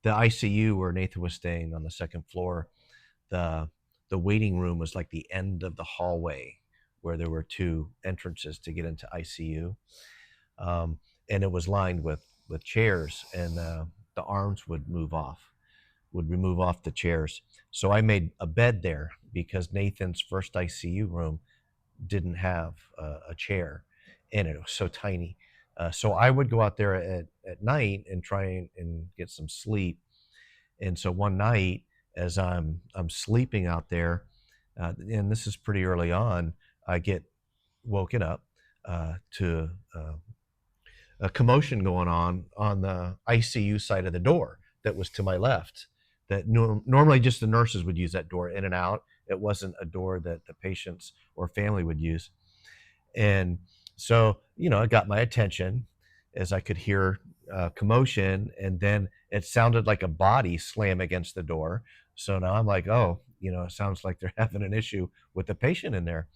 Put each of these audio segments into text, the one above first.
the ICU where Nathan was staying on the second floor, the the waiting room was like the end of the hallway where there were two entrances to get into ICU, um, and it was lined with chairs, and the arms would remove off the chairs. So I made a bed there because Nathan's first ICU room didn't have a chair in it. It was so tiny. So I would go out there at night and try and get some sleep. And so one night, as I'm sleeping out there, and this is pretty early on, I get woken up to a commotion going on the ICU side of the door that was to my left. That normally just the nurses would use that door in and out. It wasn't a door that the patients or family would use. And so, it got my attention as I could hear commotion, and then it sounded like a body slam against the door. So now I'm like, oh, it sounds like they're having an issue with the patient in there.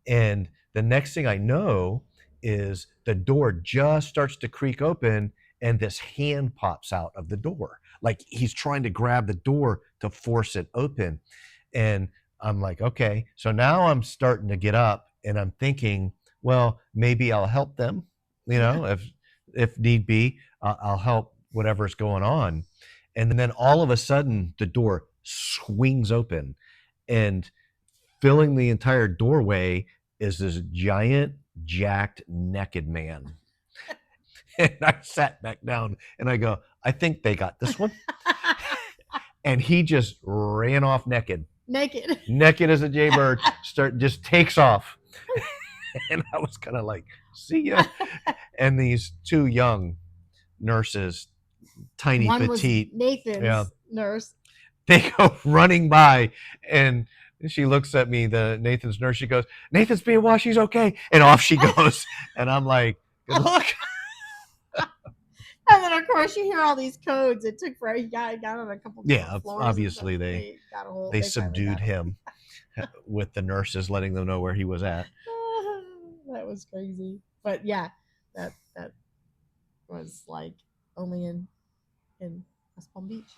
And the next thing I know is the door just starts to creak open, and this hand pops out of the door. Like he's trying to grab the door to force it open. And I'm like, okay. So now I'm starting to get up and I'm thinking, well, maybe I'll help them, if need be, I'll help whatever's going on. And then all of a sudden the door swings open, and filling the entire doorway is this giant, jacked, naked man. And I sat back down and I go, I think they got this one. And he just ran off naked. Naked as a jaybird, just takes off. And I was kind of like, see ya. And these two young nurses, tiny, One petite, was Nathan's nurse. They go running by, and she looks at me, the Nathan's nurse. She goes, Nathan's being washed. He's okay. And off she goes. And I'm like, good luck. And then, of course, you hear all these codes. It took forever. He got on a couple floors. Obviously they subdued him with the nurses letting them know where he was at. That was crazy. But yeah, that was like only in West Palm Beach.